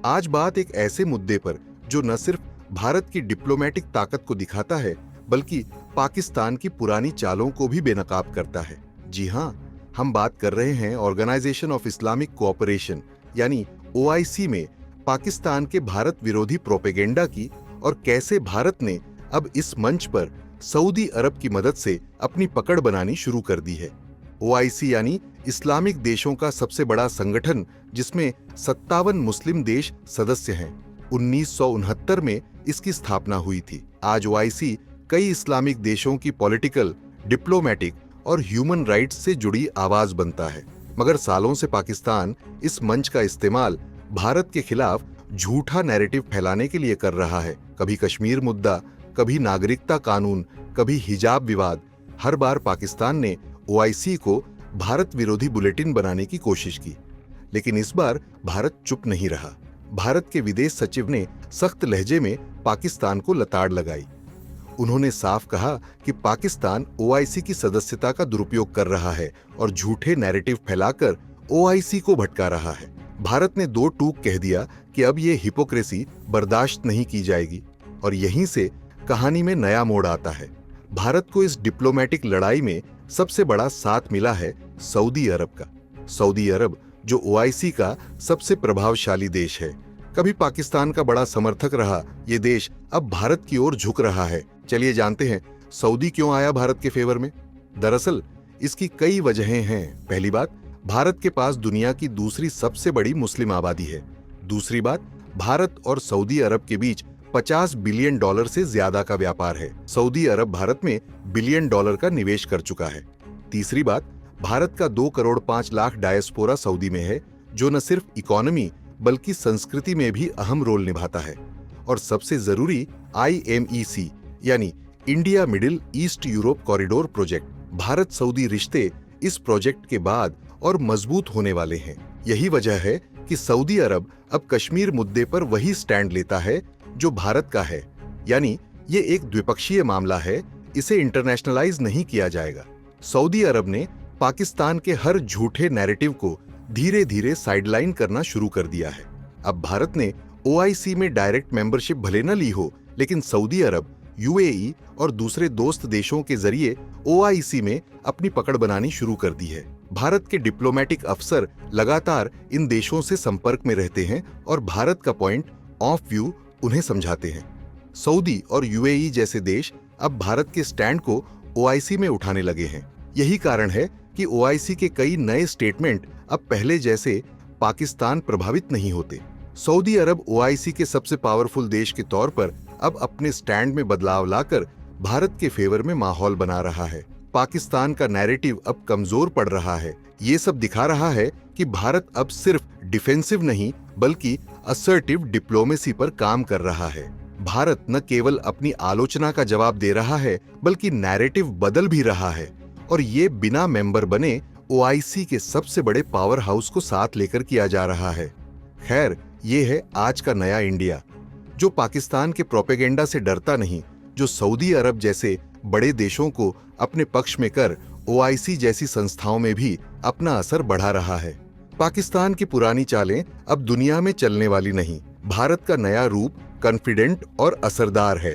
आज बात एक ऐसे मुद्दे पर जो न सिर्फ भारत की डिप्लोमेटिक ताकत को दिखाता है बल्कि पाकिस्तान की पुरानी चालों को भी बेनकाब करता है। जी हाँ, हम बात कर रहे हैं ऑर्गेनाइजेशन ऑफ इस्लामिक कोऑपरेशन यानी ओआईसी में पाकिस्तान के भारत विरोधी प्रोपेगेंडा की और कैसे भारत ने अब इस मंच पर सऊदी अरब की मदद से अपनी पकड़ बनानी शुरू कर दी है। ओआईसी यानी इस्लामिक देशों का सबसे बड़ा संगठन जिसमें 57 मुस्लिम देश सदस्य हैं। 1969 में इसकी स्थापना हुई थी। आज ओआईसी कई इस्लामिक देशों की पॉलिटिकल, डिप्लोमेटिक और ह्यूमन राइट्स से जुड़ी आवाज बनता है। मगर सालों से पाकिस्तान इस मंच का इस्तेमाल भारत के खिलाफ झूठा नैरेटिव फैलाने के लिए कर रहा है। कभी कश्मीर मुद्दा, कभी नागरिकता कानून, कभी हिजाब विवाद। हर बार पाकिस्तान ने ओआईसी को भारत विरोधी बुलेटिन बनाने की कोशिश की, लेकिन इस बार भारत चुप नहीं रहा। भारत के विदेश सचिव ने सख्त लहजे में पाकिस्तान को लताड़ लगाई। उन्होंने साफ कहा कि पाकिस्तान ओआईसी की सदस्यता का दुरुपयोग कर रहा है और झूठे नैरेटिव फैलाकर ओआईसी को भटका रहा है। भारत ने दो टूक कह दिया कि अब ये हिपोक्रेसी बर्दाश्त नहीं की जाएगी और यहीं से कहानी में नया मोड़ आता है। भारत को इस डिप्लोमेटिक लड़ाई में सबसे बड़ा साथ मिला है सऊदी अरब का। सऊदी अरब जो ओआईसी का सबसे प्रभावशाली देश है, कभी पाकिस्तान का बड़ा समर्थक रहा, ये देश अब भारत की ओर झुक रहा है। चलिए जानते हैं सऊदी क्यों आया भारत के फेवर में। दरअसल इसकी कई वजहें हैं। पहली बात, भारत के पास दुनिया की दूसरी सबसे बड़ी मुस्लिम आबादी है। दूसरी बात, भारत और सऊदी अरब के बीच $50 बिलियन से ज्यादा का व्यापार है। सऊदी अरब भारत में $1 बिलियन का निवेश कर चुका है। तीसरी बात, भारत का 2 करोड़ 5 लाख डायस्पोरा सऊदी में है, जो न सिर्फ इकोनॉमी बल्कि संस्कृति में भी अहम रोल निभाता है। और सबसे जरूरी, IMEC यानी India middle east Europe corridor project. Bharat Saudi रिश्ते इस प्रोजेक्ट के बाद और मजबूत होने वाले हैं। यही वजह है कि सऊदी अरब अब कश्मीर मुद्दे पर वही स्टैंड लेता है जो भारत का है, यानी ये एक द्विपक्षीय मामला है, इसे इंटरनेशनलाइज नहीं किया जाएगा। सऊदी अरब ने पाकिस्तान के हर झूठे नैरेटिव को धीरे धीरे साइडलाइन करना शुरू कर दिया है। अब भारत ने ओआईसी में डायरेक्ट मेंबरशिप भले न ली हो, लेकिन सऊदी अरब, यूएई और दूसरे दोस्त देशों के जरिए ओआईसी में अपनी पकड़ बनानी शुरू कर दी है। भारत के डिप्लोमेटिक अफसर लगातार इन देशों से संपर्क में रहते हैं और भारत का पॉइंट ऑफ व्यू उन्हें समझाते हैं। सऊदी और यूएई जैसे देश अब भारत के स्टैंड को ओआईसी में उठाने लगे हैं। यही कारण है कि ओआईसी के कई नए स्टेटमेंट अब पहले जैसे पाकिस्तान प्रभावित नहीं होते। सऊदी अरब ओआईसी के सबसे पावरफुल देश के तौर पर अब अपने स्टैंड में बदलाव लाकर भारत के फेवर में माहौल बना रहा है। पाकिस्तान का नैरेटिव अब कमजोर पड़ रहा है। ये सब दिखा रहा है कि भारत अब सिर्फ डिफेंसिव नहीं बल्कि असर्टिव डिप्लोमेसी पर काम कर रहा है। भारत न केवल अपनी आलोचना का जवाब दे रहा है बल्कि नैरेटिव बदल भी रहा है, और ये बिना मेंबर बने ओआईसी के सबसे बड़े पावर हाउस को साथ लेकर किया जा रहा है। खैर, ये है आज का नया इंडिया, जो पाकिस्तान के प्रोपेगेंडा से डरता नहीं, जो सऊदी अरब जैसे बड़े देशों को अपने पक्ष में कर ओआईसी जैसी संस्थाओं में भी अपना असर बढ़ा रहा है। पाकिस्तान की पुरानी चालें अब दुनिया में चलने वाली नहीं। भारत का नया रूप कॉन्फिडेंट और असरदार है।